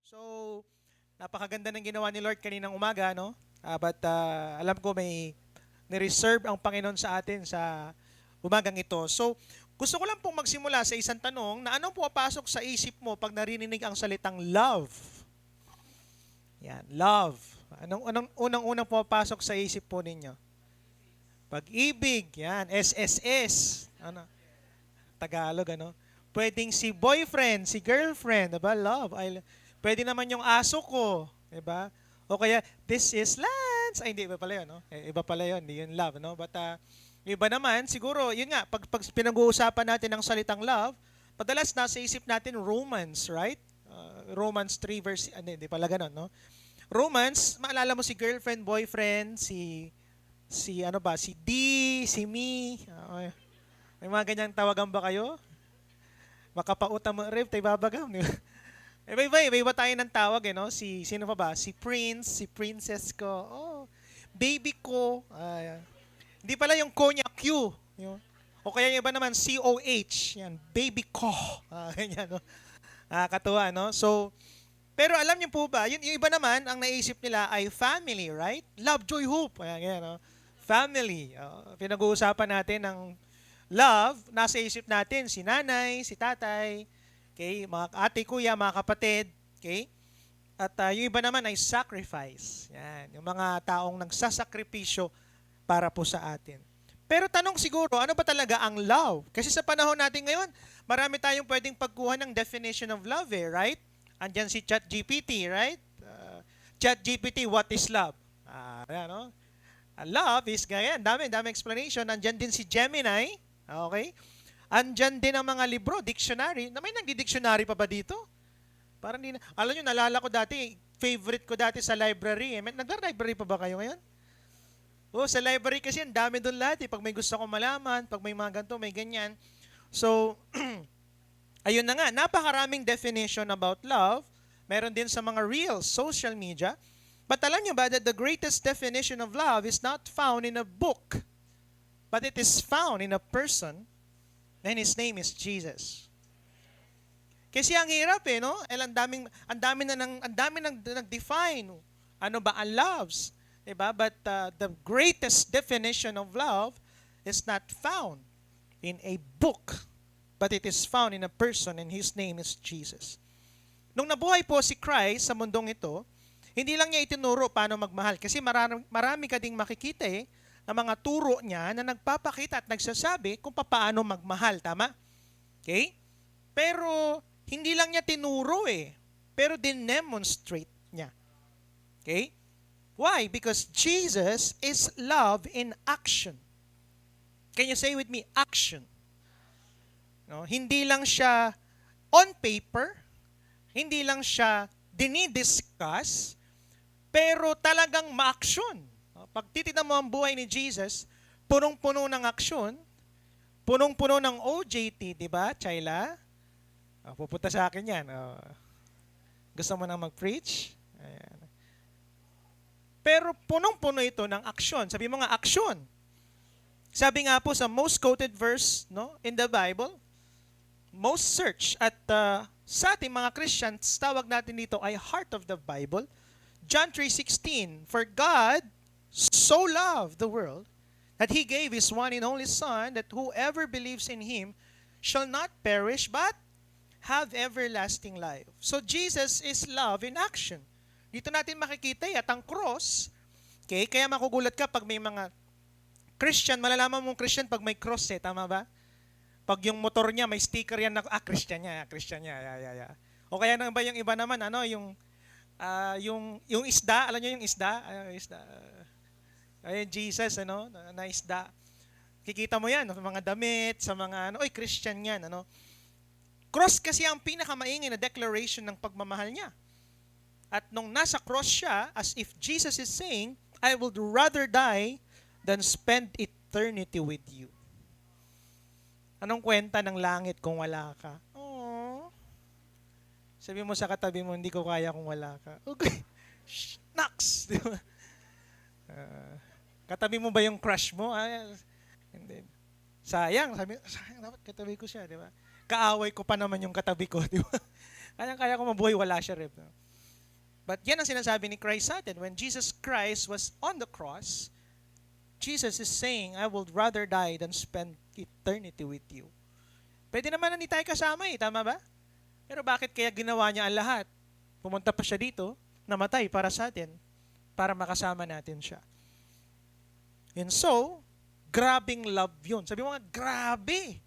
So, napakaganda ng ginawa ni Lord kaninang umaga, no? Alam ko may ni-reserve ang Panginoon sa atin sa umagang ito. So, gusto ko lang pong magsimula sa isang tanong na anong pumapasok sa isip mo pag narinig ang salitang love? Yan, love. Anong unang-unang pumapasok sa isip po ninyo? Pag-ibig, yan, SSS. Ano? Tagalog, ano? Pwedeng si boyfriend, si girlfriend, diba? Love. Pwede naman yung aso ko, diba? O kaya, this is Lance. Ay, hindi, iba pala yun, no? Iba pala yun, hindi yun love, no? Iba naman, siguro, yun nga, pag pinag-uusapan natin ang salitang love, madalas nasa isip natin romance, right? Romance 3 verse, hindi pala ganun, no? Romance, maalala mo si girlfriend, boyfriend, si D, si me. May mga ganyang tawagan ba kayo? Makapauta mo, Rev, tayo babagam. Di ba? Iba tayo ng tawag, eh, no? Sino pa ba? Si Prince, si Princess ko. Oh, baby ko. Hindi pala yung ko niya, Q. Yung, o kaya yung iba naman, COH. Yan, baby ko. Ganyan, no? Katuwa, no? So, pero alam niyo po ba, yung iba naman, ang naisip nila ay family, right? Love, joy, hope. Ayan, ganyan, no? Family. Pinag-uusapan natin ng love, nasa isip natin si nanay, si tatay, okay, mga ate, kuya, mga kapatid, okay? At yung iba naman ay sacrifice. Yan, yung mga taong nagsasakripisyo para po sa atin. Pero tanong siguro, ano ba talaga ang love? Kasi sa panahon natin ngayon, marami tayong pwedeng pagkuha ng definition of love, eh, right? Andyan si ChatGPT, right? ChatGPT, what is love? Yan, no? Love is, ganyan, dami explanation. Andyan din si Gemini, okay? Andyan din ang mga libro, dictionary. Na may nagdi-dictionary pa ba dito? Parang di na. Alam nyo, nalala ko dati, favorite ko dati sa library. Nagla-library pa ba kayo ngayon? Oh, sa library kasi ang dami doon lahat. Pag may gusto ko malaman, pag may mga ganito, may ganyan. So, ayun na nga, napakaraming definition about love. Meron din sa mga reels, social media. But alam nyo ba that the greatest definition of love is not found in a book, but it is found in a person, and his name is Jesus. Kasi ang hirap, eh, no? Ang dami nang nag-define ano ba ang loves, 'di ba? But the greatest definition of love is not found in a book, but it is found in a person, and his name is Jesus. Nung nabuhay po si Christ sa mundong ito, hindi lang niya itinuro paano magmahal. Kasi marami ka ding makikita, na mga turo niya na nagpapakita at nagsasabi kung paano magmahal. Tama? Okay? Pero hindi lang niya tinuro, pero dinemonstrate niya. Okay? Why? Because Jesus is love in action. Can you say with me, action? No? Hindi lang siya on paper, hindi lang siya dinidiscuss, pero talagang ma-aksyon. Pag titignan mo ang buhay ni Jesus, punong-puno ng aksyon, punong-puno ng OJT, di ba, Chayla? Pupunta sa akin yan. Gusto mo nang mag-preach? Ayan. Pero punong-puno ito ng aksyon. Sabi mo nga, aksyon. Sabi nga po sa most quoted verse, no, in the Bible, most search at sa ating mga Christians, tawag natin dito ay heart of the Bible. John 3:16, for God so loved the world that He gave His one and only Son, that whoever believes in Him shall not perish but have everlasting life. So Jesus is love in action. Dito natin makikita at ang cross, okay, kaya makugulat ka pag may mga Christian, malalaman mong Christian pag may cross, tama ba? Pag yung motor niya, may sticker yan na, Christian niya, yeah. O kaya nang ba yung iba naman, yung isda, alam niyo yung isda? Isda. Ayun, Jesus, na isda. Kikita mo yan, sa mga damit, sa mga, Christian yan, Cross kasi ang pinakamaingay na declaration ng pagmamahal niya. At nung nasa cross siya, as if Jesus is saying, I would rather die than spend eternity with you. Anong kwenta ng langit kung wala ka? Oh. Sabi mo sa katabi mo, hindi ko kaya kung wala ka. Okay. Shucks! Di ba? Katabi mo ba yung crush mo? Hindi. Sayang, dapat katabi ko siya, di ba? Kaaway ko pa naman yung katabi ko, di ba? Kaya ko mabuhay, wala siya, Rep. But yan ang sinasabi ni Christ sa atin. When Jesus Christ was on the cross, Jesus is saying, I would rather die than spend eternity with you. Pwede naman na hindi tayo kasama tama ba? Pero bakit kaya ginawa niya ang lahat? Pumunta pa siya dito, namatay para sa atin, para makasama natin siya. And so, grabing love yun. Sabi mo nga, grabe.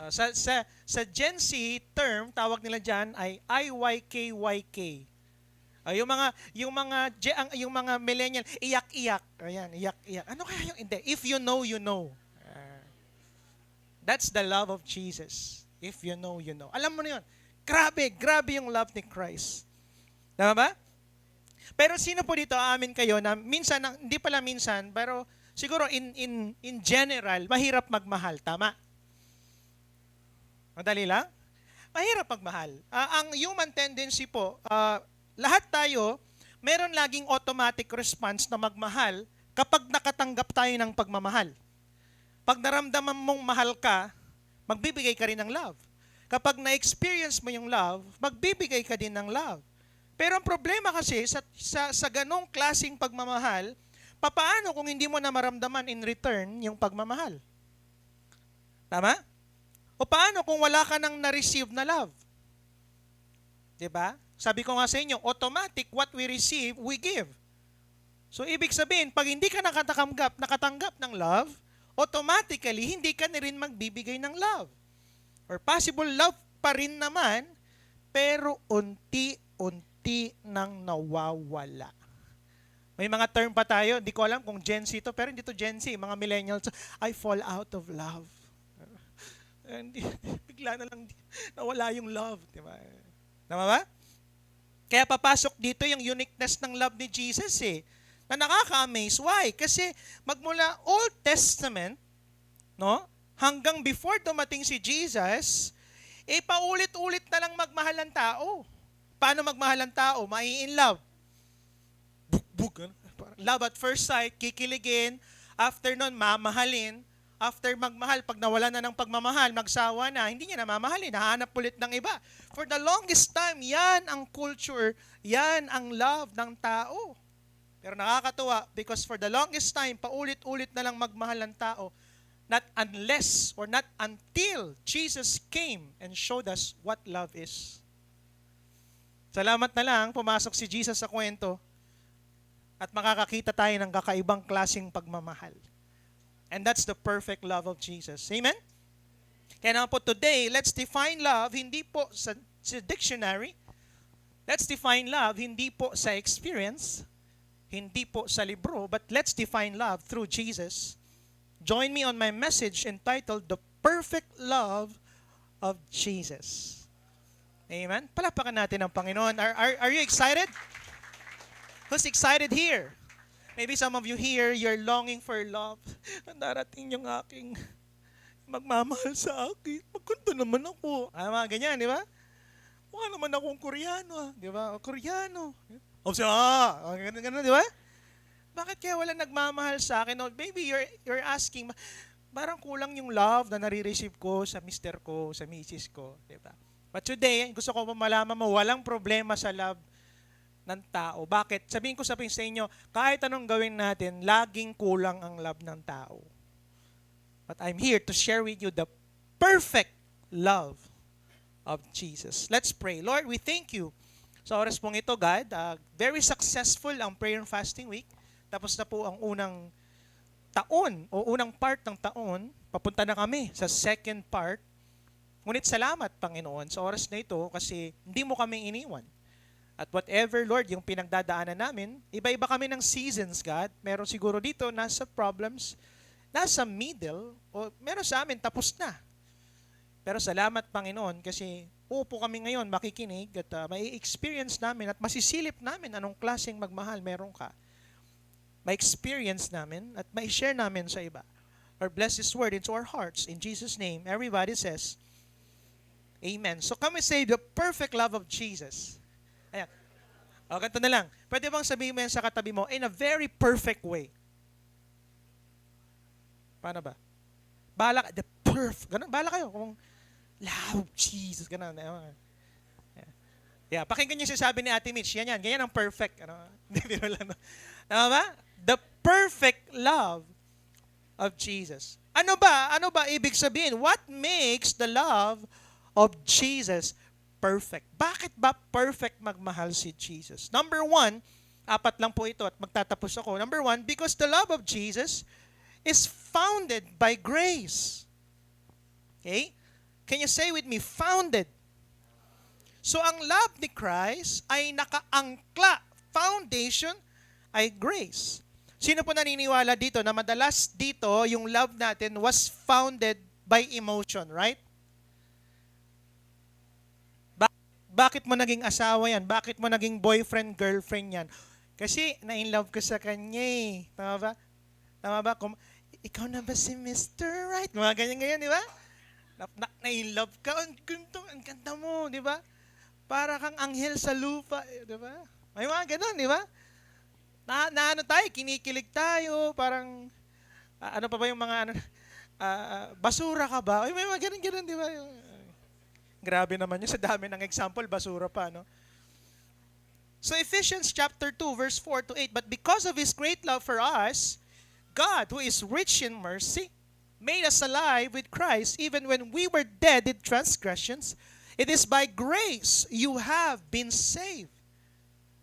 Sa Gen Z term, tawag nila dyan ay IYKYK. Yung mga millennial, iyak-iyak. Ayan, iyak-iyak. Ano kaya yung hindi? If you know, you know. That's the love of Jesus. If you know, you know. Alam mo na yun. Grabe yung love ni Christ. Tama ba? Pero sino po dito, aamin kayo na minsan, hindi pala minsan, pero siguro in general, mahirap magmahal. Tama? Madali lang? Mahirap magmahal. Ang human tendency po, lahat tayo, meron laging automatic response na magmahal kapag nakatanggap tayo ng pagmamahal. Pag naramdaman mong mahal ka, magbibigay ka rin ng love. Kapag na-experience mo yung love, magbibigay ka din ng love. Pero ang problema kasi sa ganong klaseng pagmamahal, papaano kung hindi mo na maramdaman in return yung pagmamahal? Tama? O paano kung wala ka nang na-receive na love? Diba? Sabi ko nga sa inyo, automatic what we receive, we give. So ibig sabihin, pag hindi ka nakatanggap ng love, automatically hindi ka na rin magbibigay ng love. Or possible love pa rin naman, pero unti-unti nang nawawala. May mga term pa tayo, hindi ko alam kung Gen Z to, pero hindi to Gen Z, mga millennials, I fall out of love. And bigla na lang nawala yung love. Diba? Tama ba? Kaya papasok dito yung uniqueness ng love ni Jesus na nakaka-amaze. Why? Kasi magmula Old Testament, no, hanggang before dumating si Jesus, paulit-ulit na lang magmahal ang tao. Paano magmahal ang tao? Mai-in love. Bug-bug. Love at first sight, kikiligin. After nun, mamahalin. After magmahal, pag nawala na ng pagmamahal, magsawa na, hindi niya na mamahalin, hahanap ulit ng iba. For the longest time, yan ang culture, yan ang love ng tao. Pero nakakatuwa, because for the longest time, paulit-ulit na lang magmahal ng tao, not unless or not until Jesus came and showed us what love is. Salamat na lang, pumasok si Jesus sa kwento at makakakita tayo ng kakaibang klaseng pagmamahal. And that's the perfect love of Jesus. Amen? Kaya naman po today, let's define love hindi po sa dictionary. Let's define love hindi po sa experience, hindi po sa libro, but let's define love through Jesus. Join me on my message entitled The Perfect Love of Jesus. Amen? Palapakan natin ang Panginoon. Are you excited? Who's excited here? Maybe some of you here, you're longing for love. Darating yung aking magmamahal sa akin. Magkanta naman ako. Mga ganyan, di ba? Mukha naman akong Koreano, di ba? Koreano. O siya, ganun, di ba? Bakit kaya wala nagmamahal sa akin? Or maybe you're asking, parang kulang yung love na nare-receive ko sa mister ko, sa misis ko, di ba? But today, gusto ko malaman mo, walang problema sa love ng tao. Bakit? Sabihin ko sa inyo, kahit anong gawin natin, laging kulang ang love ng tao. But I'm here to share with you the perfect love of Jesus. Let's pray. Lord, we thank you sa oras pong ito, God. Very successful ang prayer and fasting week. Tapos na po ang unang taon o unang part ng taon. Papunta na kami sa second part. Ngunit salamat, Panginoon, sa oras na ito kasi hindi mo kami iniwan. At whatever, Lord, yung pinagdadaanan namin, iba-iba kami ng seasons, God. Meron siguro dito, nasa problems, nasa middle, o meron sa amin, tapos na. Pero salamat, Panginoon, kasi uupo kami ngayon makikinig at mai-experience namin at masisilip namin anong klaseng magmahal meron ka. Ma-experience namin at ma-share namin sa iba. Lord, bless this word into our hearts. In Jesus' name, everybody says, Amen. So come and say the perfect love of Jesus. Ayan. O, ganito na lang. Pwede bang sabihin mo yan sa katabi mo in a very perfect way? Paano ba? Bahala ka. The perfect. Ganun, bahala kayo. Kung love, Jesus. Ganun. Yeah, pakinggan niyo yung sinasabi ni Ate Mitch. Yan. Ganyan ang perfect. Ano? Hindi, biro lang. No? Tama ba? The perfect love of Jesus. Ano ba? Ano ba ibig sabihin? What makes the love of Jesus perfect? Bakit ba perfect magmahal si Jesus? Number one, apat lang po ito at magtatapos ako. Number one, because the love of Jesus is founded by grace. Okay? Can you say with me, founded? So ang love ni Christ ay nakaangkla, foundation ay grace. Sino po naniniwala dito na madalas dito yung love natin was founded by emotion, right? Bakit mo naging asawa yan? Bakit mo naging boyfriend, girlfriend yan? Kasi na-in-love ka sa kanya eh. Tama ba? Tama ba? Ikaw na ba si Mr. Right? Mga ganyan-ganyan, di ba? Na-in-love ka. Ang ganda mo, di ba? Para kang anghel sa lupa, di ba? May mga ganun, di ba? Na ano tayo, kinikilig tayo, parang, ano pa ba yung mga, basura ka ba? Ay, may mga ganun, di ba? Grabe naman yun, sa dami ng example, basura pa, no? So Ephesians chapter 2, verse 4 to 8, but because of His great love for us, God, who is rich in mercy, made us alive with Christ, even when we were dead in transgressions. It is by grace you have been saved.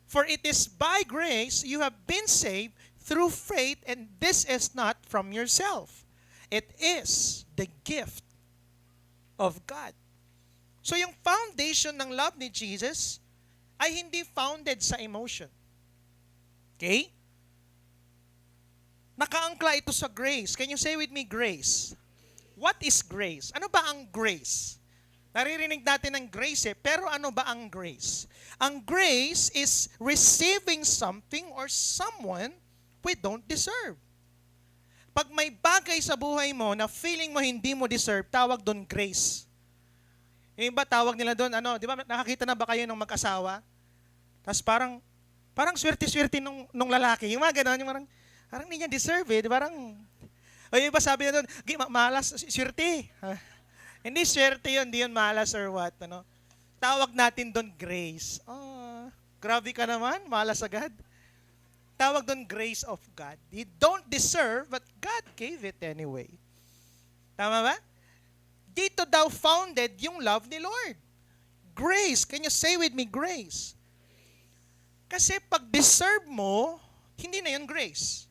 For it is by grace you have been saved through faith, and this is not from yourself. It is the gift of God. So yung foundation ng love ni Jesus ay hindi founded sa emotion. Okay? Nakaangkla ito sa grace. Can you say with me, grace? What is grace? Ano ba ang grace? Naririnig natin ang grace pero ano ba ang grace? Ang grace is receiving something or someone we don't deserve. Pag may bagay sa buhay mo na feeling mo hindi mo deserve, tawag doon grace. Yung iba tawag nila doon, di ba nakakita na ba kayo ng mag-asawa? Tapos parang swerte-swerte nung lalaki. Yung mga gano'n, yung parang hindi niya deserve eh. O yung iba sabi na doon, malas, swerte. Hindi swerte yun, hindi yun malas or what. Ano? Tawag natin doon grace. Oh, grabe ka naman, malas agad. Tawag doon grace of God. You don't deserve, but God gave it anyway. Tama ba? Dito daw founded yung love ni Lord. Grace. Can you say with me, grace? Kasi pag deserve mo, hindi na yun grace.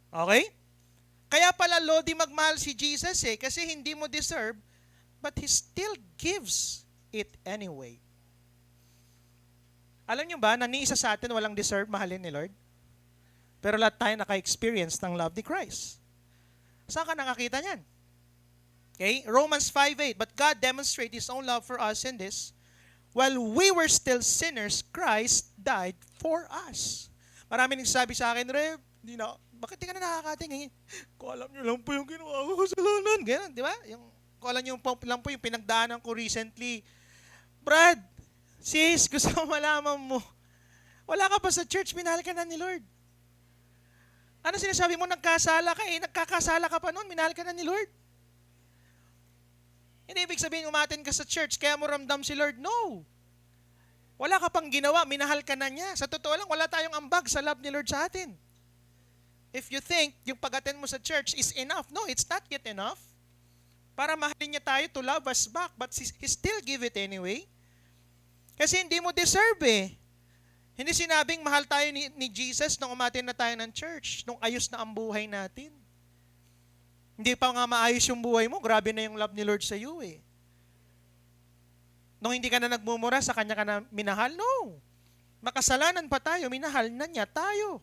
Okay? Kaya pala lodi magmahal si Jesus kasi hindi mo deserve, but He still gives it anyway. Alam niyo ba na ni isa sa atin walang deserve mahalin ni Lord? Pero lahat tayo naka-experience ng love ni Christ. Saan ka nakakita niyan? Okay? Romans 5:8, but God demonstrated His own love for us in this, while we were still sinners, Christ died for us. Marami nagsasabi sa akin, Rev, bakit di ka na nakakatingin? Kung alam niyo lang po yung ginawa ko kasalanan. Ganun, di ba? Kung alam niyo lang po yung pinagdaanan ko recently. Brad, sis, gusto ko malaman mo. Wala ka pa sa church, minahal ka na ni Lord. Ano sinasabi mo, nagkasala ka nagkakasala ka pa noon, minahal ka na ni Lord. Hindi ibig sabihin umaten ka sa church, kaya mo ramdam si Lord. No. Wala ka pang ginawa, minahal ka na niya. Sa totoo lang, wala tayong ambag sa love ni Lord sa atin. If you think yung pag-attend mo sa church is enough, no, it's not yet enough. Para mahalin niya tayo to love us back, but He still give it anyway. Kasi hindi mo deserve eh. Hindi sinabing mahal tayo ni Jesus nung umatin na tayo ng church, nung ayos na ang buhay natin. Hindi pa nga maayos yung buhay mo, grabe na yung love ni Lord sa iyo eh. Nung hindi ka na nagmumura, sa Kanya ka na minahal? No. Makasalanan pa tayo, minahal na niya tayo.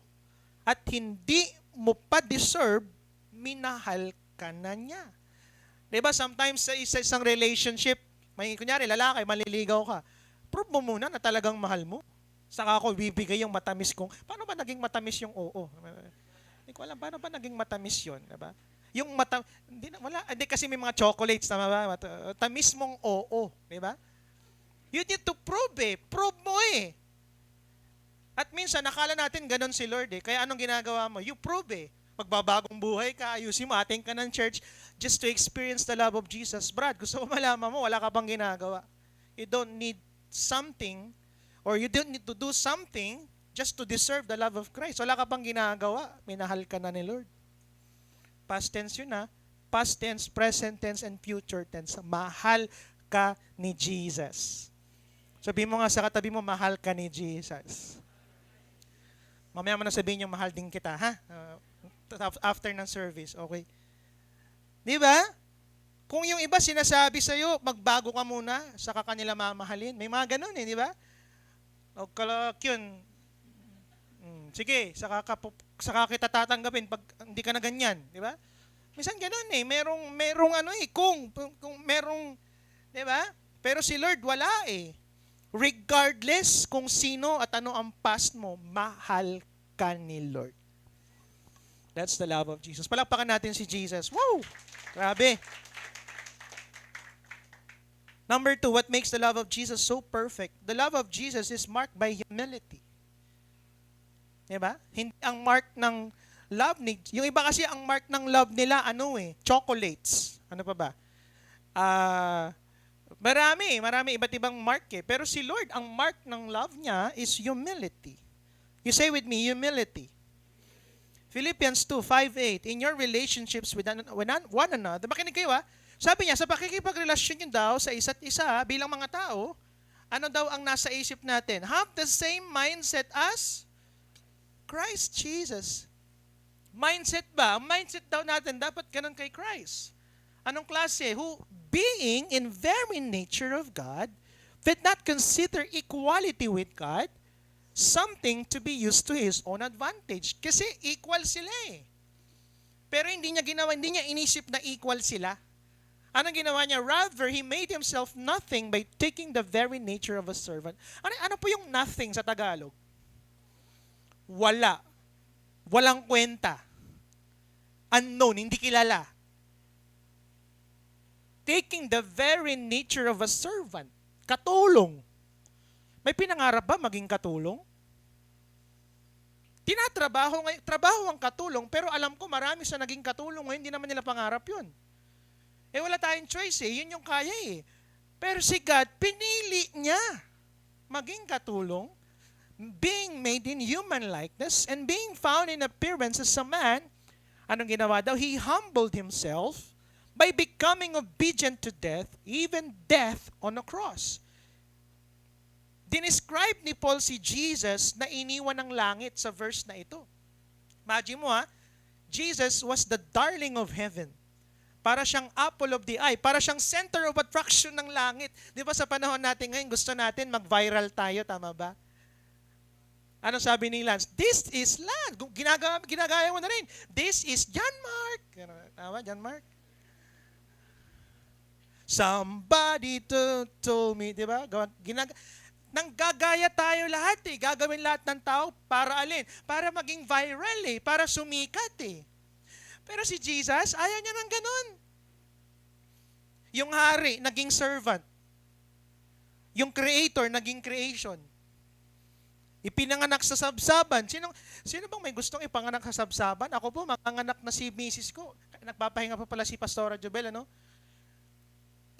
At hindi mo pa deserve, minahal ka na niya. Diba, sometimes sa isang relationship, kunyari lalaki, maliligaw ka, prove mo muna na talagang mahal mo. Saka ako bibigay yung matamis kong, paano ba naging matamis yung oo? Hindi ko alam, paano ba naging matamis yun? Diba? Yung hindi kasi may mga chocolates, tama ba? Tamis mong oo. Diba? You need to prove eh. Prove mo eh. At minsan, nakala natin ganun si Lord eh. Kaya anong ginagawa mo? You prove eh. Magbabagong buhay ka, ayusin mo, ating ka ng church just to experience the love of Jesus. Brad, gusto ko malaman mo, wala ka bang ginagawa. You don't need something or you don't need to do something just to deserve the love of Christ. Wala ka pang ginagawa, minahal ka na ni Lord. Past tense yun ha. Past tense, present tense, and future tense. Mahal ka ni Jesus. Sabihin mo nga sa katabi mo, mahal ka ni Jesus. Mamaya mo na sabihin yung mahal din kita, ha? After ng service, okay? Di ba? Kung yung iba sinasabi sa'yo, magbago ka muna, saka kanila mamahalin. May mga ganun di ba? O kalak yun, sige, saka kita tatanggapin pag hindi ka na ganyan, di ba? Minsan ganun merong kung merong, di ba? Pero si Lord wala Regardless kung sino at ano ang past mo, mahal ka ni Lord. That's the love of Jesus. Palakpakan natin si Jesus. Woo! Grabe. Number 2, what makes the love of Jesus so perfect? The love of Jesus is marked by humility. Diba? Hindi ang mark ng love yung iba kasi ang mark ng love nila chocolates. Ano pa ba? Marami iba't ibang mark Pero si Lord, ang mark ng love niya is humility. You say with me, humility. Philippians 2:5-8, in your relationships with one another, makinig kayo sabi niya, sa pakikipagrelasyon niyo daw sa isa't isa bilang mga tao, ano daw ang nasa isip natin? Have the same mindset as Christ Jesus. Mindset ba? Mindset daw natin, dapat ganun kay Christ. Anong klase? Who, being in very nature of God, did not consider equality with God something to be used to His own advantage. Kasi equal sila Pero hindi niya inisip na equal sila. Anong ginawa niya? Rather, He made Himself nothing by taking the very nature of a servant. Ano po yung nothing sa Tagalog? Wala. Walang kwenta. Unknown, hindi kilala. Taking the very nature of a servant. Katulong. May pinangarap ba maging katulong? Trabaho ang katulong, pero alam ko marami sa naging katulong ngayon, hindi naman nila pangarap yun. Wala tayong choice yun yung kaya Pero si God, pinili niya maging katulong, being made in human likeness, and being found in appearance as a man. Anong ginawa daw? He humbled Himself by becoming obedient to death, even death on a cross. Dinescribe ni Paul si Jesus na iniwan ng langit sa verse na ito. Imagine mo Jesus was the darling of heaven. Para siyang apple of the eye. Para siyang center of attraction ng langit. Di ba sa panahon natin ngayon, gusto natin mag-viral tayo, tama ba? Ano sabi ni Lance? This is Lance. Ginagaya mo na rin. This is John Mark. Tama, John Mark? Somebody told me, di ba? Nanggagaya tayo lahat Gagawin lahat ng tao para alin? Para maging viral Para sumikat Pero si Jesus, ayaw niya ng ganun. Yung hari, naging servant. Yung creator, naging creation. Ipinanganak sa sabsaban. Sino bang may gustong ipanganak sa sabsaban? Ako po, manganganak na si misis ko. Nagpapahinga pa pala si Pastora Jobel,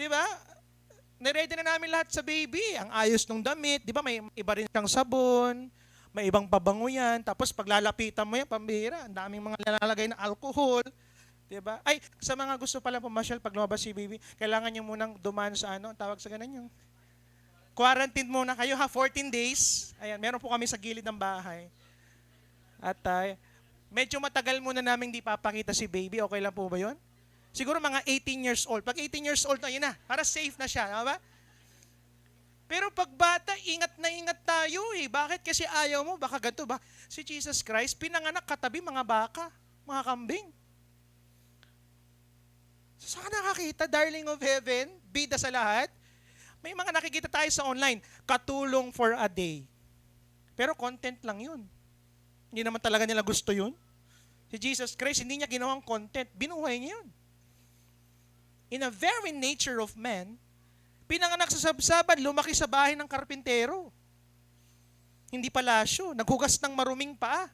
Diba? Niready na namin lahat sa baby. Ang ayos ng damit. Diba, may iba rin siyang sabon. May ibang pabango yan. Tapos paglalapitan mo yan, pambihira. Ang daming mga nalalagay na alcohol. Diba? Ay, sa mga gusto pala pumasyal, pag lumabas si baby, kailangan nyo munang dumaan sa tawag sa ganun yung quarantine muna kayo 14 days. Ayan, meron po kami sa gilid ng bahay. At medyo matagal muna namin di papakita si baby. Okay lang po ba yun? Siguro mga 18 years old. Pag 18 years old yun na. Para safe na siya. Diba? Pero pag bata, ingat na ingat tayo Bakit? Kasi ayaw mo, baka ganito ba? Si Jesus Christ, pinanganak katabi mga baka, mga kambing. So, saan nakakita, darling of heaven, bida sa lahat? May mga nakikita tayo sa online, katulong for a day. Pero content lang yun. Hindi naman talaga nila gusto yun. Si Jesus Christ, hindi niya ginawang content, binuhay niya yun. In a very nature of man, pinanganak sa sabsaban, lumaki sa bahay ng karpintero. Hindi palasyo, naghugas ng maruming paa.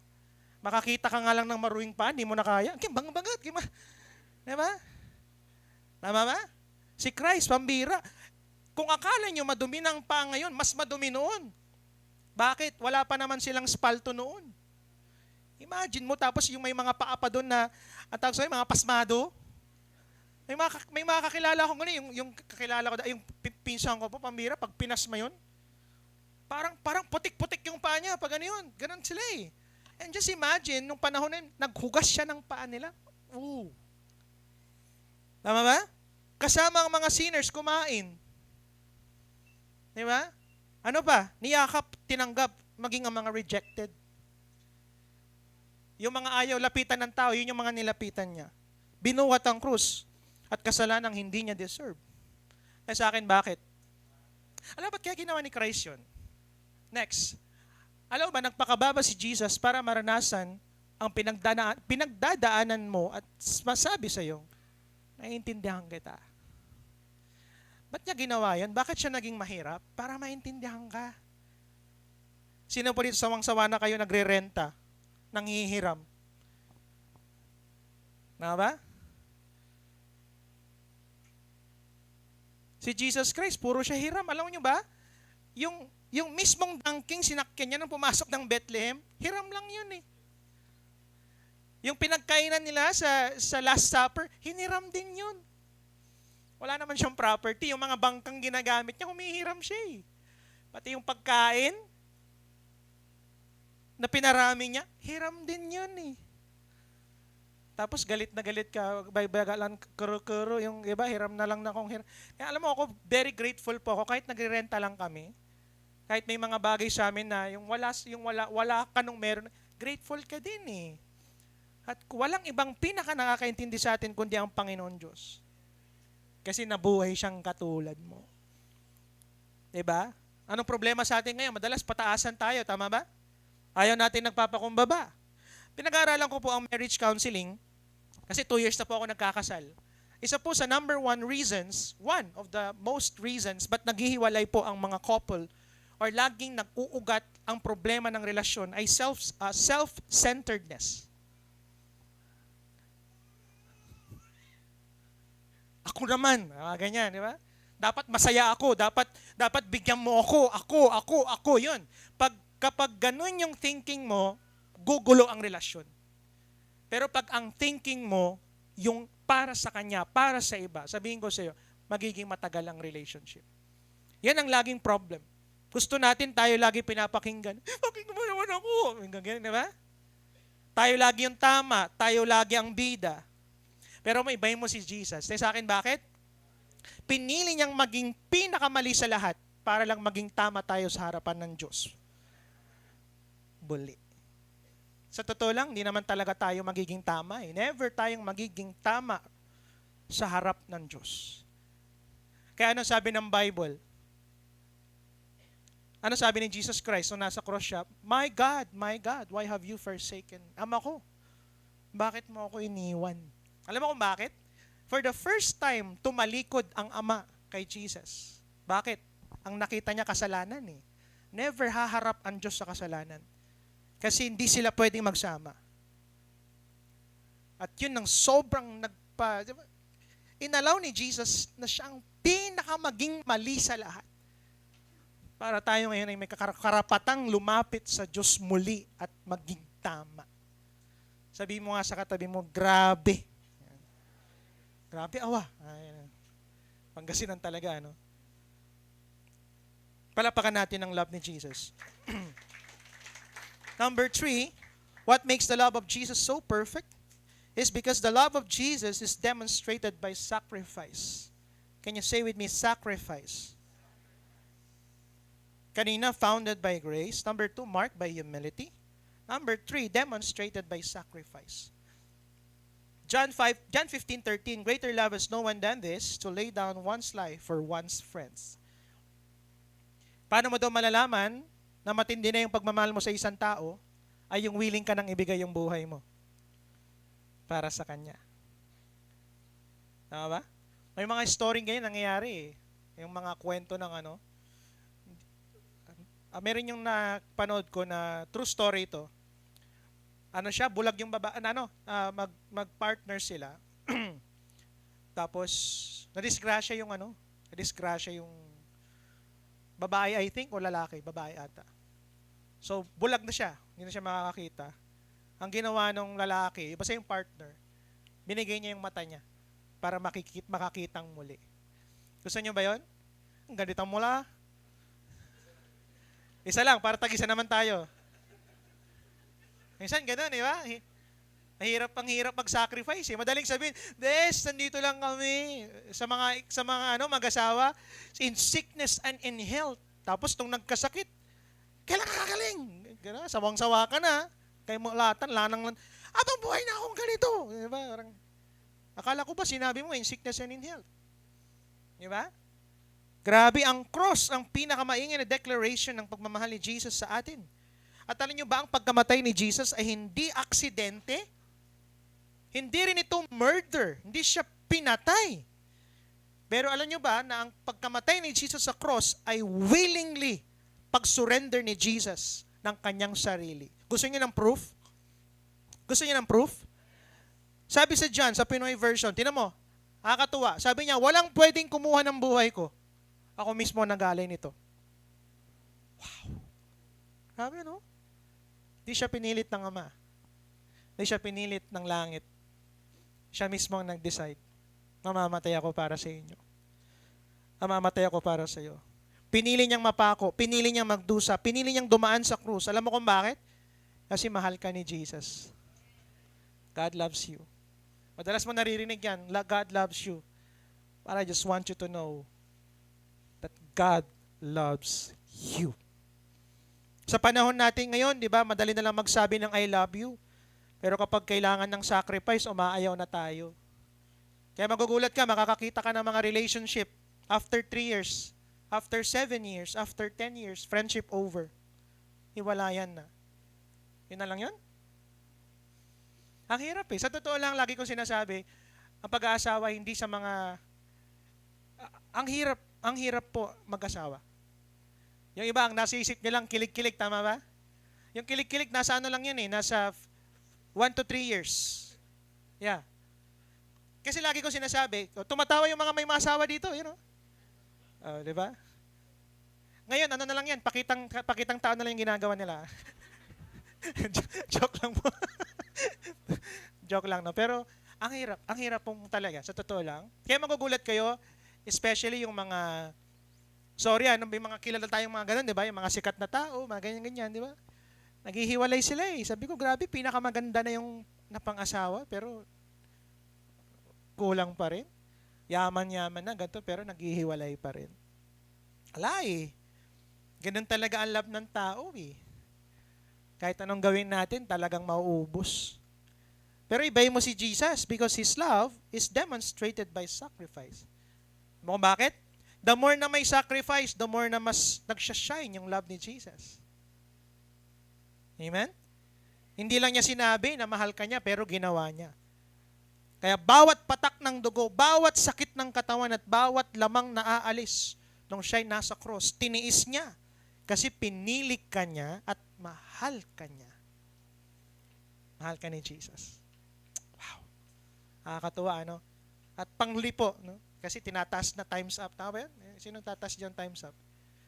Makakita ka nga lang ng maruming paa, hindi mo na kaya. Bang-bangat. Diba? Tama ba? Si Christ, pambira. Kung akala nyo madumi ng paa ngayon, mas madumi noon. Bakit? Wala pa naman silang spalto noon. Imagine mo, tapos yung may mga paa pa doon na, ang tawag sa'yo, mga pasmado. May mga kakilala ko gano'n, yung kakilala ko, yung pinsan ko po, pambira, pag pinas mo yun, parang putik-putik yung paa niya, pag ano yun, ganun sila eh. And just imagine, nung panahon na yun, naghugas siya ng paa nila. Ooh. Tama ba? Kasama ang mga sinners kumain. Di ba? Ano pa? Niyakap, tinanggap, maging ang mga rejected. Yung mga ayaw lapitan ng tao, yun yung mga nilapitan niya. Binuhat ang krus at kasalanang hindi niya deserve. Eh sa akin, bakit? Alam ba't kaya ginawa ni Christ yun? Next. Alam ba, nagpakababa si Jesus para maranasan ang pinagdadaanan mo at masabi sa'yo, naiintindihan kita. Ba't niya ginawa yan? Bakit siya naging mahirap? Para maintindihan ka. Sino po dito sawang-sawa na kayo nagre-renta? Nanghihiram? Na ba? Si Jesus Christ, puro siya hiram. Alam niyo ba? Yung mismong dangking sinakyan niya nung pumasok ng Bethlehem, hiram lang yun eh. Yung pinagkainan nila sa Last Supper, hiniram din yun. Wala naman siyang property. Yung mga bangkang ginagamit niya, humihiram siya eh. Pati yung pagkain na pinarami niya, hiram din yun eh. Tapos galit na galit ka, bagalan, kuro-kuro, yung iba, hiram na lang na akong hiram. Kaya alam mo ako, very grateful po ako, kahit nagre-renta lang kami, kahit may mga bagay sa amin na yung wala ka nung meron, grateful ka din eh. At walang ibang pinaka nakakaintindi sa atin kundi ang Panginoon Diyos. Kasi nabuhay siyang katulad mo. Diba? Anong problema sa atin ngayon? Madalas pataasan tayo, tama ba? Ayaw natin nagpapakumbaba. Pinag-aaralan ko po ang marriage counseling kasi 2 years na po ako nagkakasal. Isa po sa number one one of the most reasons ba't naghihiwalay po ang mga couple or laging nag-uugat ang problema ng relasyon ay self-centeredness. Ako naman, ganyan, di ba? Dapat masaya ako, dapat bigyan mo ako, yun. Kapag ganun yung thinking mo, gugulo ang relasyon. Pero pag ang thinking mo, yung para sa kanya, para sa iba, sabihin ko sa iyo, magiging matagal ang relationship. Yan ang laging problem. Gusto natin tayo lagi pinapakinggan. Pakinggan mo naman ako. Ganyan, di ba? Tayo lagi yung tama, tayo lagi ang bida. Pero may ibahin mo si Jesus. Sa akin, bakit? Pinili niyang maging pinakamali sa lahat para lang maging tama tayo sa harapan ng Diyos. Buli. Sa totoo lang, hindi naman talaga tayo magiging tama eh. Never tayong magiging tama sa harap ng Diyos. Kaya ano sabi ng Bible? Ano sabi ni Jesus Christ nung nasa cross siya? My God, why have you forsaken? Ama ko, bakit mo ako iniwan? Alam mo kung bakit? For the first time, tumalikod ang Ama kay Jesus. Bakit? Ang nakita niya kasalanan eh. Never haharap ang Diyos sa kasalanan. Kasi hindi sila pwedeng magsama. At yun ang sobrang inalaw ni Jesus na siya ang pinakamaging mali sa lahat. Para tayo ngayon ay may karapatang lumapit sa Diyos muli at maging tama. Sabi mo nga sa katabi mo, grabe. Grabe, awa. Pangasinan talaga, ano? Palapakan natin ang love ni Jesus. Number 3, what makes the love of Jesus so perfect is because the love of Jesus is demonstrated by sacrifice. Can you say with me, sacrifice? Kanina, founded by grace. Number 2, marked by humility. Number 3, demonstrated by sacrifice. John 15:13, greater love has no one than this, to lay down one's life for one's friends. Paano mo daw malalaman na matindi na yung pagmamahal mo sa isang tao, ay yung willing ka nang ibigay yung buhay mo para sa kanya. Tama ba? May mga story ganyan nangyayari eh. Yung mga kwento ng meron yung napanood ko na true story ito. Bulag yung mag-partner sila. Tapos, nadisgrasya yung babae, I think, o lalaki, babae ata. So, bulag na siya. Hindi na siya makakakita. Ang ginawa ng lalaki, basta yung partner, binigay niya yung mata niya para makakitang muli. Gusto niyo ba yon? Ang ganitang mula. Isa lang, para tag-isa naman tayo. Minsan ganun, di ba? Ang hirap mag-sacrifice. Eh. Madaling sabihin, Des, nandito lang kami sa mga mag-asawa in sickness and in health. Tapos nung nagkasakit, kailan ka kagaling? Gano'n, sawang-sawa ka na. Kay mulatan, lanang lang. Abang buhay na akong ganito. Di ba? Akala ko ba sinabi mo in sickness and in health? Di ba? Grabe, ang cross, ang pinakamaingay na declaration ng pagmamahal ni Jesus sa atin. At alam nyo ba, ang pagkamatay ni Jesus ay hindi aksidente? Hindi rin ito murder. Hindi siya pinatay. Pero alam nyo ba na ang pagkamatay ni Jesus sa cross ay willingly pag-surrender ni Jesus ng kanyang sarili. Gusto niyo ng proof? Gusto niyo ng proof? Sabi sa John, sa Pinoy version, tinan mo, nakakatuwa. Sabi niya, walang pwedeng kumuha ng buhay ko. Ako mismo nag-alay nito. Wow. Sabi, no? Di siya pinilit ng Ama. Di siya pinilit ng langit. Siya mismo ang nag-decide. Mamamatay ako para sa inyo. Mamamatay ako para sa iyo. Pinili niyang mapako, pinili niyang magdusa, pinili niyang dumaan sa krus. Alam mo kung bakit? Kasi mahal ka ni Jesus. God loves you. Madalas mo naririnig yan, God loves you. But I just want you to know that God loves you. Sa panahon natin ngayon, di ba, madali na lang magsabi ng I love you. Pero kapag kailangan ng sacrifice, umaayaw na tayo. Kaya magugulat ka, makakakita ka ng mga relationship after 3 years, after 7 years, after 10 years, friendship over. Hiwalayan na. Yun na lang yun? Ang hirap eh. Sa totoo lang, lagi kong sinasabi, ang pag-aasawa hindi sa mga... Ang hirap po mag-asawa. Yung iba, ang nasa isip nilang kilig-kilig, tama ba? Yung kilig-kilig, nasa ano lang yun eh, nasa 1 to 3 years. Yeah. Kasi lagi ko sinasabi, tumatawa yung mga may masawa dito, you know? Di ba? Ngayon, ano na lang yan, pakitang tao na lang yung ginagawa nila. Joke lang po. Joke lang, no? Pero, ang hirap pong talaga, sa totoo lang. Kaya magugulat kayo, especially yung mga, sorry may mga kilala tayong mga ganun, di ba? Yung mga sikat na tao, mga ganyan-ganyan, di ba? Naghihiwalay sila eh. Sabi ko, grabe, pinakamaganda na yung napang-asawa, pero kulang pa rin. Yaman-yaman na, ganito, pero naghihiwalay pa rin. Ala eh. Ganun talaga ang love ng tao eh. Kahit anong gawin natin, talagang mauubos. Pero ibahin mo si Jesus because His love is demonstrated by sacrifice. Mo bakit? The more na may sacrifice, the more na mas nagsashine yung love ni Jesus. Amen? Hindi lang niya sinabi na mahal ka niya, pero ginawa niya. Kaya bawat patak ng dugo, bawat sakit ng katawan at bawat lamang na aalis nung siya'y nasa cross, tiniis niya. Kasi pinili ka niya at mahal ka niya. Mahal ka ni Jesus. Wow. Nakakatuwa, ano? At panghuli po, no? Kasi tinataas na times up. Tama ba yan? Sino tataas dyan times up?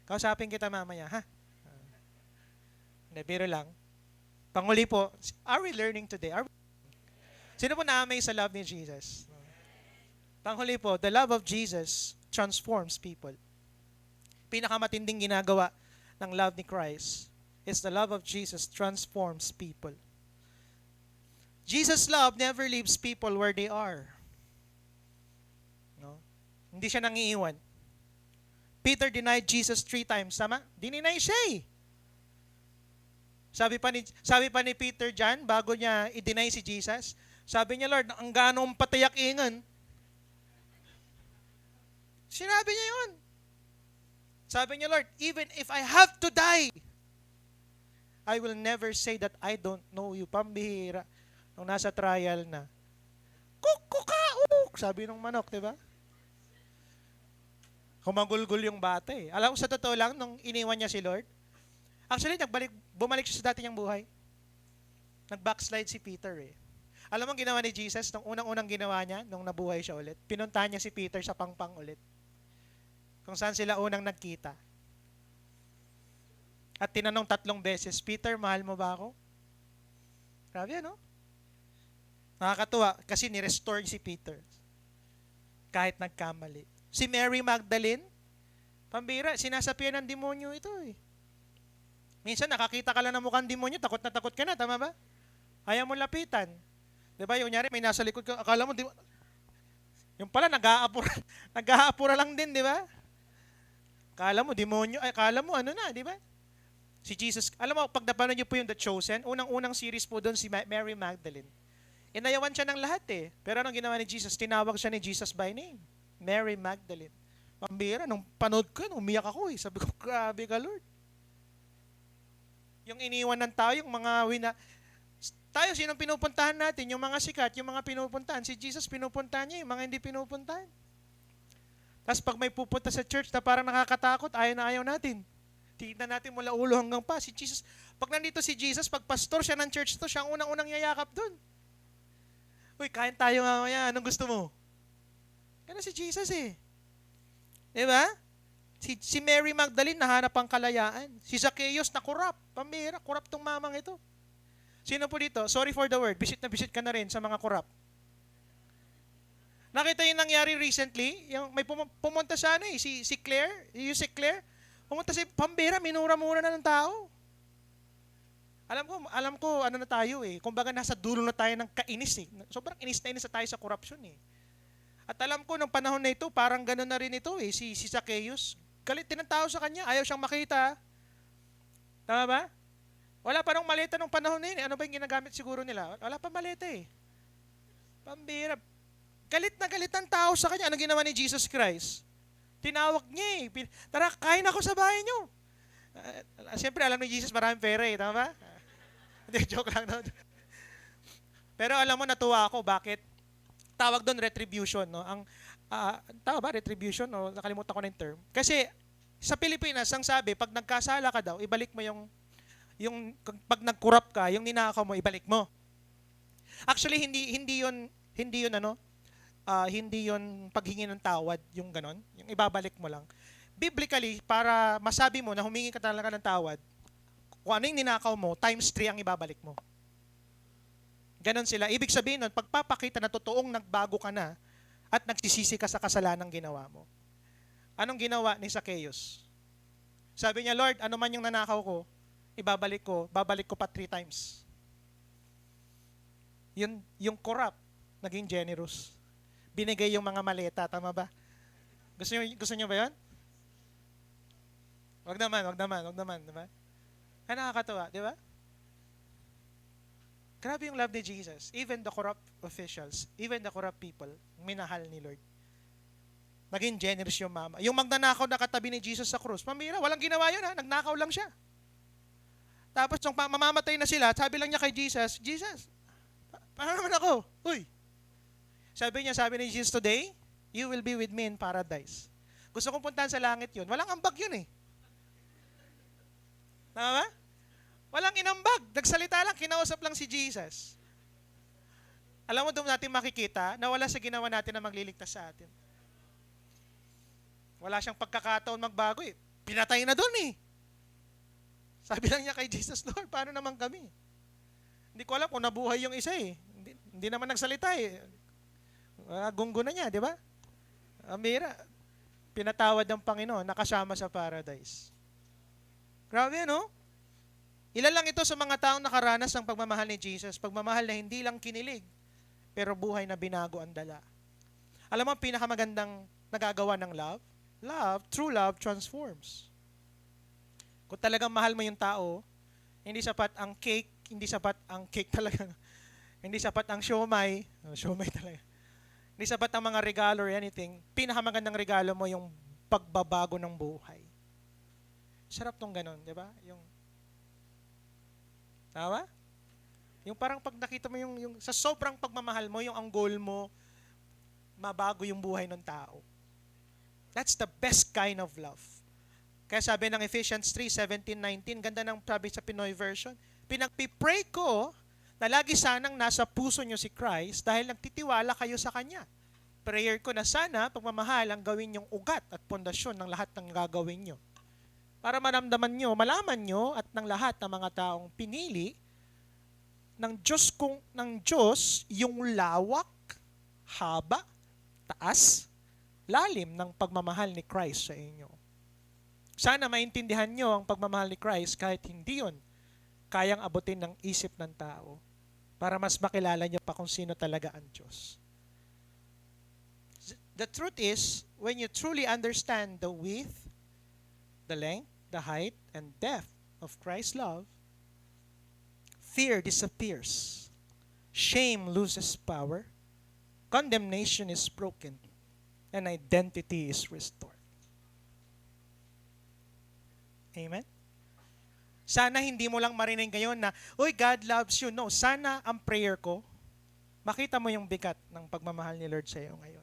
Kausapin kita mamaya, ha? Hindi, biro lang. Panghuli po, are we learning today? Sino po naamay sa love ni Jesus? Panghuli po, the love of Jesus transforms people. Pinakamatinding ginagawa ng love ni Christ is the love of Jesus transforms people. Jesus' love never leaves people where they are. No? Hindi siya nangiiwan. Peter denied Jesus 3 times. Tama? Dininay siya eh. Sabi pa ni Peter dyan, bago niya i-deny si Jesus, sabi niya, Lord, ang ganong patayak-ingan. Sinabi niya yun. Sabi niya, Lord, even if I have to die, I will never say that I don't know you. Pambihira. Nung nasa trial na, kukukauk, sabi ng manok, di ba? Kumagulgul yung bata eh. Alam mo, sa totoo lang, nung iniwan niya si Lord, actually, bumalik siya sa dati niyang buhay. Nag-backslide si Peter eh. Alam mo ang ginawa ni Jesus, nung unang-unang ginawa niya, nung nabuhay siya ulit, pinuntahan niya si Peter sa pangpang ulit. Kung saan sila unang nagkita. At tinanong 3 beses, Peter, mahal mo ba ako? Grabe, ano? Nakakatuwa kasi ni-restore si Peter kahit nagkamali. Si Mary Magdalene, pambira, sinasapian ng demonyo ito eh. Minsan nakakita ka lang ng mukhang demonyo, takot na takot ka na, tama ba? Ayaw mo lapitan. Diba, yung nyari, may nasa likod ka, akala mo, yung pala, nag-aapura, nag-aapura lang din, di ba? Akala mo, demonyo, ay, akala mo, ano na, di ba? Si Jesus, alam mo, pag napanood niyo po yung The Chosen, unang-unang series po doon si Mary Magdalene. Inayawan siya ng lahat eh. Pero anong ginawa ni Jesus? Tinawag siya ni Jesus by name. Mary Magdalene. Pambira, nung panood ko, umiyak ako eh. Sabi ko, grabe ka Lord. Yung iniwan ng tao, yung mga tayo, sinong pinupuntahan natin? Yung mga sikat, yung mga pinupuntahan. Si Jesus, pinupuntahan niya, yung mga hindi pinupuntahan. Tapos pag may pupunta sa church na parang nakakatakot, ayaw na ayaw natin. Tignan natin mula ulo hanggang pa. Si Jesus, pag nandito si Jesus, pag pastor siya ng church to, siya ang unang-unang yayakap dun. Uy, kain tayo mamaya. Anong gusto mo? Yan si Jesus eh. Diba? Si Mary Magdalene nahanap ang kalayaan. Si Zacchaeus na kurap. Pambira, kurap tong mamang ito. Sino po dito? Sorry for the word. Visit na visit ka na rin sa mga kurap. Nakita yung nangyari recently? Yung may pumunta sa ano eh, si Claire, yung si Claire, pumunta si pambira, minura-mura na ng tao. Alam ko ano na tayo eh. Kumbaga nasa dulo na tayo ng kainis eh. Sobrang inis na tayo sa corruption eh. At alam ko nung panahon na ito, parang gano'n na rin ito eh, si Zacchaeus. Galit din ang tao sa kanya, ayaw siyang makita. Tama ba? Wala pa nung maleta nung panahon na yun. Ano ba yung ginagamit siguro nila? Wala pa maleta eh. Pambira. Galit na galit ang tao sa kanya. Ano ginawa ni Jesus Christ? Tinawag niya eh. Tara, kain ako sa bahay niyo. Siyempre, alam ni Jesus maraming pera eh. Tama ba? Hindi, joke lang. No? Pero alam mo, natuwa ako. Bakit? Tawag doon retribution. No? Tawag ba? Retribution? No? Nakalimutan ko na yung term. Kasi sa Pilipinas, ang sabi, pag nagkasala ka daw, ibalik mo yung pag nag-corrupt ka, yung ninakaw mo, ibalik mo. Actually, hindi yun paghingi ng tawad, yung ganon, yung ibabalik mo lang. Biblically, para masabi mo na humingi ka talaga ng tawad, kung ano yung ninakaw mo, times 3 ang ibabalik mo. Ganon sila. Ibig sabihin nun, pagpapakita na totoong nagbago ka na at nagsisisi ka sa kasalanang ginawa mo. Anong ginawa ni Zacchaeus? Sabi niya, Lord, ano man yung nanakaw ko, babalik ko pa 3 times. Yung corrupt, naging generous. Binigay yung mga maleta, tama ba? Gusto niyo ba yun? Wag naman, di ba? Ay, nakakatawa, di ba? Grabe yung love ni Jesus. Even the corrupt officials, even the corrupt people, minahal ni Lord. Naging generous yung mama. Yung magnanakaw na katabi ni Jesus sa krus, pamira, walang ginawa yun ha, nagnakaw lang siya. Tapos nung mamamatay na sila, sabi lang niya kay Jesus, Jesus, paano naman ako? Uy! Sabi ni Jesus, today, you will be with me in paradise. Gusto kong puntahan sa langit yun. Walang ambag yun eh. Tama ba? Walang inambag. Nagsalita lang, kinausap lang si Jesus. Alam mo, doon natin makikita na wala sa ginawa natin na magliligtas sa atin. Wala siyang pagkakataon magbago eh. Pinatay na doon eh. Sabi lang niya kay Jesus, Lord, paano naman kami? Hindi ko alam kung nabuhay yung isa eh. Hindi naman nagsalita eh. Gunggo na niya, di ba? Amira, pinatawad ng Panginoon, nakasama sa paradise. Grabe, no? Ilan lang ito sa mga taong nakaranas ng pagmamahal ni Jesus. Pagmamahal na hindi lang kinilig, pero buhay na binago ang dala. Alam mo, ang pinakamagandang nagagawa ng love? True love transforms. Kung talagang mahal mo yung tao, hindi sapat ang cake talaga. Hindi sapat ang siomay talaga. Hindi sapat ang mga regalo or anything. Pinakamagandang regalo mo yung pagbabago ng buhay. Sarap tong ganun, di ba? Tama? Yung parang pag nakita mo yung sa sobrang pagmamahal mo, yung ang goal mo, mabago yung buhay ng tao. That's the best kind of love. Kaya sabi ng Ephesians 3:17-19, ganda ng sabi sa Pinoy version, pinagpipray ko na lagi sanang nasa puso nyo si Christ dahil nagtitiwala kayo sa Kanya. Prayer ko na sana pagmamahal ang gawin yung ugat at pundasyon ng lahat ng gagawin nyo. para maramdaman nyo, malaman nyo at ng lahat ng mga taong pinili ng Diyos yung lawak, haba, taas, lalim ng pagmamahal ni Christ sa inyo. Sana maintindihan nyo ang pagmamahal ni Christ kahit hindi yun kayang abutin ng isip ng tao para mas makilala nyo pa kung sino talaga ang Diyos. The truth is, when you truly understand the width, the length, the height, and depth of Christ's love, fear disappears, shame loses power, condemnation is broken, and identity is restored. Amen? Sana hindi mo lang marinig ngayon na, "Uy, God loves you." No, sana ang prayer ko, makita mo yung bigat ng pagmamahal ni Lord sa iyo ngayon.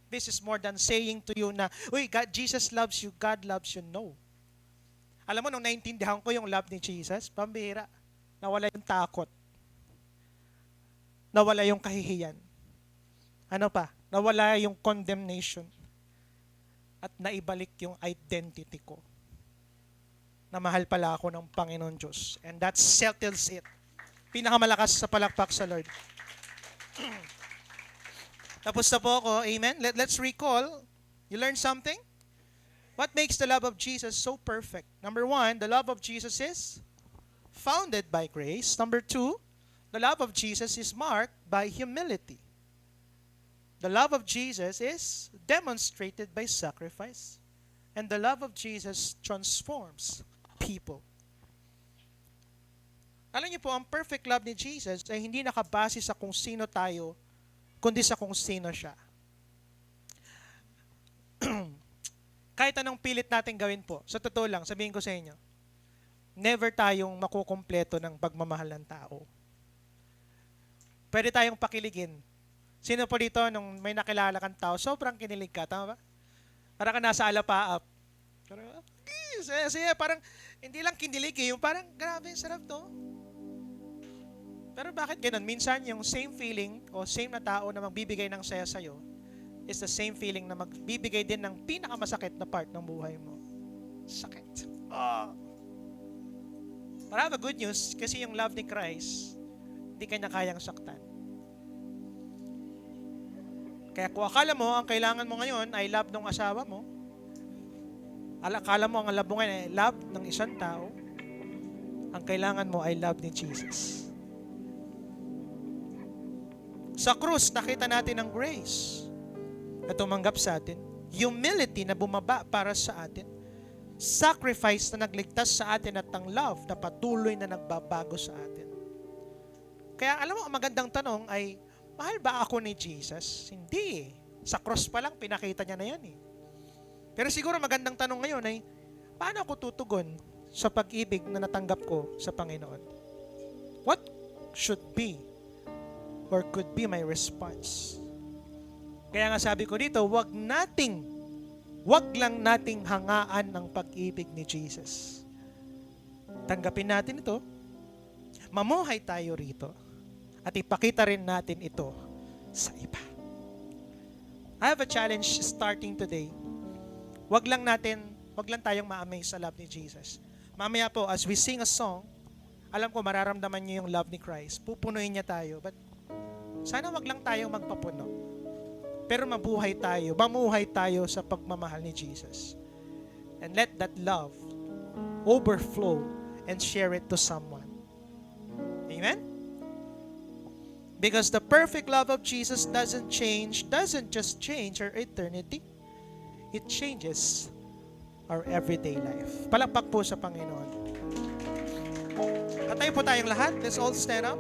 This is more than saying to you na, "Uy, God, Jesus loves you, God loves you." No. Alam mo, nung naintindihan ko yung love ni Jesus, pambihira, nawala yung takot. Nawala yung kahihiyan. Ano pa? Nawala yung condemnation. At naibalik yung identity ko. Na mahal pala ako ng Panginoon Diyos. And that settles it. Pinakamalakas sa palakpak sa Lord. Tapos na po ako. Amen? Let's recall. You learned something? What makes the love of Jesus so perfect? Number 1, the love of Jesus is founded by grace. Number 2, the love of Jesus is marked by humility. The love of Jesus is demonstrated by sacrifice. And the love of Jesus transforms people. Alam niyo po, ang perfect love ni Jesus ay hindi nakabase sa kung sino tayo, kundi sa kung sino siya. Kahit anong pilit natin gawin po, sa totoo lang, sabihin ko sa inyo, never tayong makukumpleto ng pagmamahal ng tao. Pwede tayong pakiligin. Sino po dito, nung may nakilala kang tao, sobrang kinilig ka, tama ba? Parang ka nasa alapaap. Saya, parang, hindi lang kinilig yung parang, grabe, sarap to. Pero bakit ganun? Minsan, yung same feeling o same na tao na magbibigay ng saya sa'yo, is the same feeling na magbibigay din ng pinakamasakit na part ng buhay mo. Sakit. Oh. But I have a good news, kasi yung love ni Christ, hindi kanya kayang saktan. Kaya kung akala mo, ang kailangan mo ngayon ay love ng asawa mo, akala mo ang love mo ngayon ay love ng isang tao, ang kailangan mo ay love ni Jesus. Sa krus, nakita natin ang grace na tumanggap sa atin, humility na bumaba para sa atin, sacrifice na nagligtas sa atin at ang love na patuloy na nagbabago sa atin. Kaya alam mo, ang magandang tanong ay, mahal ba ako ni Jesus? Hindi. Sa cross pa lang, pinakita niya na yan eh. Pero siguro magandang tanong ngayon ay, paano ako tutugon sa pag-ibig na natanggap ko sa Panginoon? What should be or could be my response? Kaya nga sabi ko dito, wag lang nating hangaan ng pag-ibig ni Jesus. Tanggapin natin ito, mamuhay tayo rito, at ipakita rin natin ito sa iba. I have a challenge starting today. Wag lang tayong ma-amaze sa love ni Jesus. Mamaya po, as we sing a song, alam ko mararamdaman niyo yung love ni Christ. Pupunuin niya tayo. But sana wag lang tayong magpapuno. Pero mamuhay tayo sa pagmamahal ni Jesus. And let that love overflow and share it to someone. Amen? Because the perfect love of Jesus doesn't just change our eternity. It changes our everyday life. Palakpak po sa Panginoon. At tayo po tayong lahat. Let's all stand up.